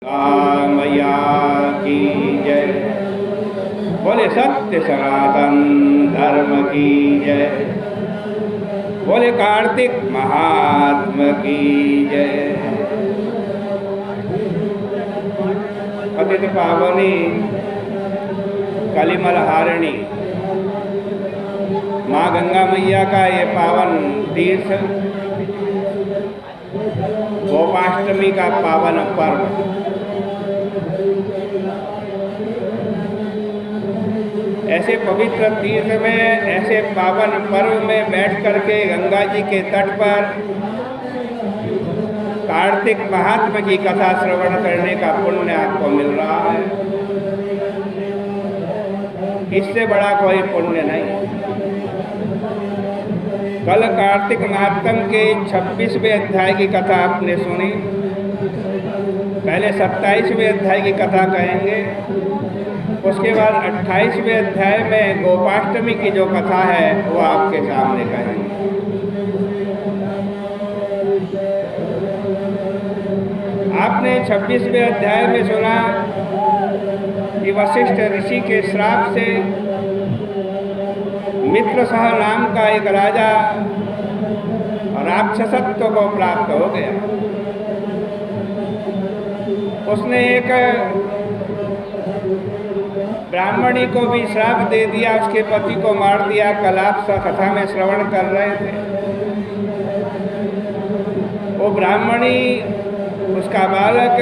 मैया की जय। बोले सत्य सनातन धर्म की जय। बोले कार्तिक महात्मा की जय। पतित पावनी कलिमल हारिणी माँ गंगा मैया का ये पावन तीर्थ, गोपाष्टमी का पावन पर्व, ऐसे पवित्र तीर्थ में, ऐसे पावन पर्व में बैठ करके गंगा जी के तट पर कार्तिक महात्मा की कथा श्रवण करने का पुण्य आपको मिल रहा है। इससे बड़ा कोई पुण्य नहीं। कल कार्तिक महात्म के 26वें अध्याय की कथा आपने सुनी। पहले 27वें अध्याय की कथा कहेंगे, उसके बाद 28वें अध्याय में गोपाष्टमी की जो कथा है वो आपके सामने कहेंगे। आपने 26वें अध्याय में सुना कि वशिष्ठ ऋषि के श्राप से मित्रसह नाम का एक राजा राक्षसत्व को प्राप्त हो गया। उसने एक ब्राह्मणी को भी श्राप दे दिया, उसके पति को मार दिया। कल आप कथा में श्रवण कर रहे थे। वो ब्राह्मणी, उसका बालक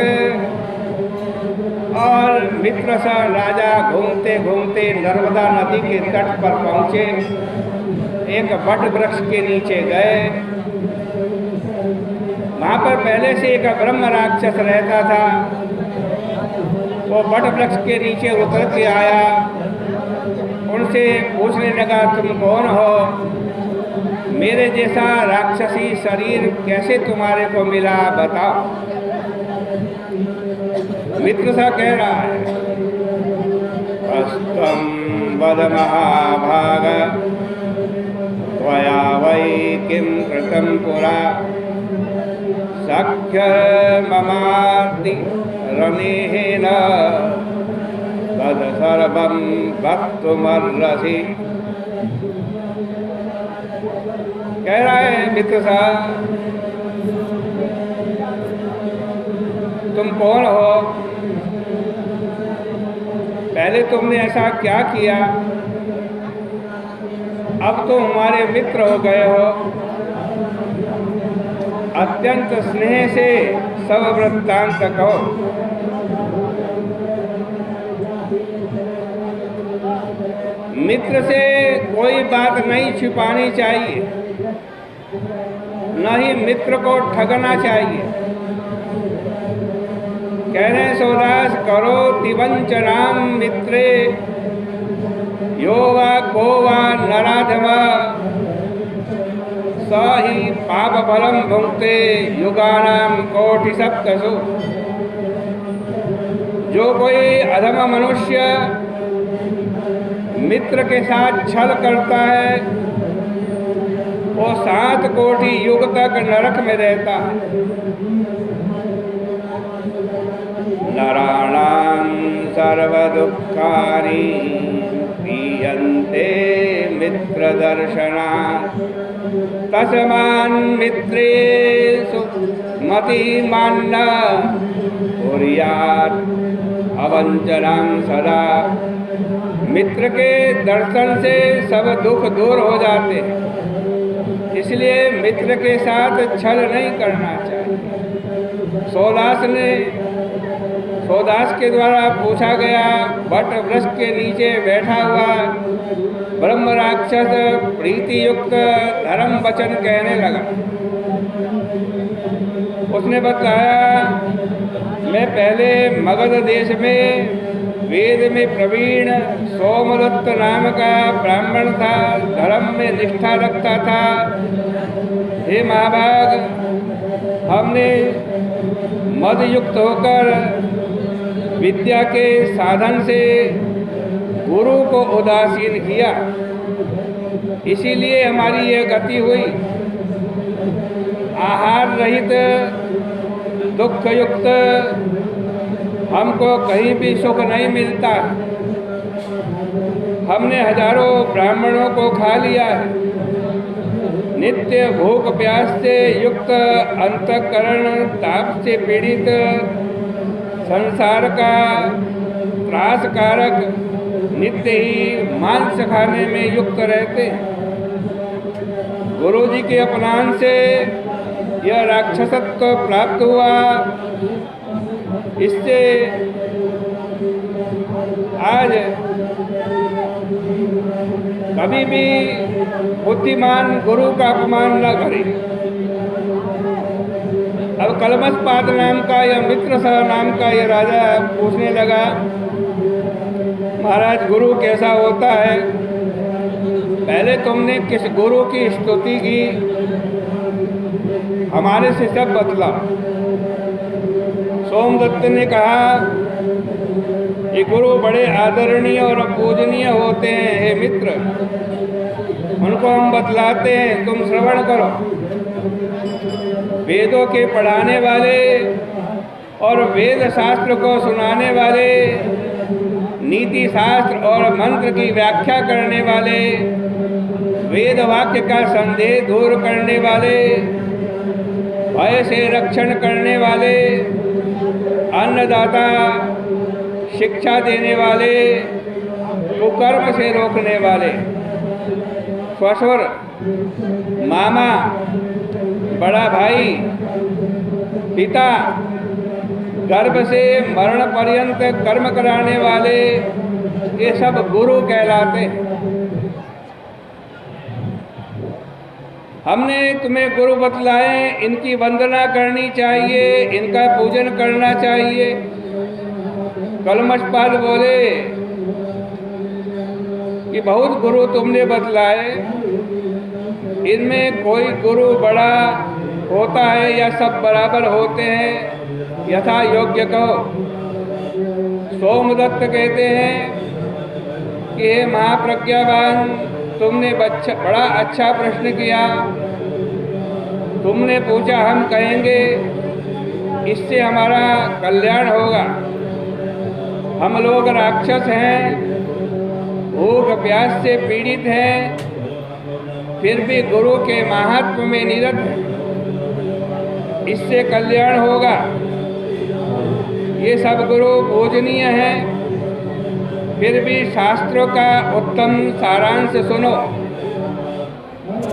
और मित्र सा राजा घूमते घूमते नर्मदा नदी के तट पर पहुँचे। एक वट वृक्ष के नीचे गए। वहाँ पर पहले से एक ब्रह्म राक्षस रहता था। वो वट वृक्ष के नीचे उतर के आया, उनसे पूछने लगा, तुम कौन हो? मेरे जैसा राक्षसी शरीर कैसे तुम्हारे को मिला, बताओ। मित्र सा कह रहा है, अस्तम वद महाभाग त्वया वै किं कृतं पुरा सख्य ममार्ति रनेन तद सर्वं वक्तुमर्हसि। कह रहा है मित्र सा, तुम कौन हो? पहले तुमने ऐसा क्या किया? अब तो हमारे मित्र हो गए हो। अत्यंत स्नेह से सब वृत्तांत कहो। मित्र से कोई बात नहीं छिपानी चाहिए, न ही मित्र को ठगना चाहिए। कह रहे सौदास करो तिवंचनाम मित्रे यो वा को वा नराधमा स ही पाप फलम भुंक्ते युगानाम कोटि सप्तसु। जो कोई अधम मनुष्य मित्र के साथ छल करता है वो 7 कोटि युग तक नरक में रहता है। नराणां सर्वदुःखानि पीयन्ते मित्रदर्शनात् तस्मान्मित्रेषु मतिमान्न कुर्यात् अवञ्चनां सदा। मित्र के दर्शन से सब दुख दूर हो जाते, इसलिए मित्र के साथ छल नहीं करना चाहिए। सौदास के द्वारा पूछा गया, वट वृक्ष के नीचे बैठा हुआ ब्रह्म राक्षस प्रीति युक्त धर्म वचन कहने लगा। उसने बताया, मैं पहले मगध देश में वेद में प्रवीण सोमदत्त नाम का ब्राह्मण था, धर्म में निष्ठा रखता था। हे महाभाग, हमने मद युक्त होकर विद्या के साधन से गुरु को उदासीन किया, इसीलिए हमारी यह गति हुई। आहार रहित दुख युक्त हमको कहीं भी सुख नहीं मिलता। हमने हजारों ब्राह्मणों को खा लिया है। नित्य भूख प्यास से युक्त अंतःकरण ताप से पीड़ित संसार का त्रासकारक नित्य ही मांस खाने में युक्त रहते हैं। गुरु जी के अपमान से यह राक्षसत्व प्राप्त हुआ। इससे आज कभी भी बुद्धिमान गुरु का अपमान न करे। अब कलमशपाद नाम का या मित्रसह नाम का यह राजा पूछने लगा, महाराज गुरु कैसा होता है? पहले तुमने किस गुरु की स्तुति की, हमारे से सब बतला। सोमदत्त ने कहा, ये गुरु बड़े आदरणीय और पूजनीय होते हैं। हे मित्र, उनको हम बतलाते हैं, तुम श्रवण करो। वेदों के पढ़ाने वाले और वेद शास्त्र को सुनाने वाले, नीति शास्त्र और मंत्र की व्याख्या करने वाले, वेद वाक्य का संदेह दूर करने वाले, भय से रक्षण करने वाले, अन्नदाता, शिक्षा देने वाले, कुकर्म से रोकने वाले, ससुर, मामा, बड़ा भाई, पिता, गर्भ से मरण पर्यंत कर्म कराने वाले, ये सब गुरु कहलाते हैं। हमने तुम्हें गुरु बतलाए, इनकी वंदना करनी चाहिए, इनका पूजन करना चाहिए। कलमशपाद बोले कि बहुत गुरु तुमने बतलाए, इनमें कोई गुरु बड़ा होता है या सब बराबर होते हैं? यथा योग्य कहो। सोमदत्त कहते हैं कि हे महाप्रज्ञावान, तुमने बड़ा अच्छा प्रश्न किया। तुमने पूछा, हम कहेंगे, इससे हमारा कल्याण होगा। हम लोग राक्षस हैं, भूख प्यास से पीड़ित हैं, फिर भी गुरु के महात्म्य में निरत हैं। इससे कल्याण होगा। ये सब गुरु पूजनीय हैं, फिर भी शास्त्रों का उत्तम सारांश सुनो।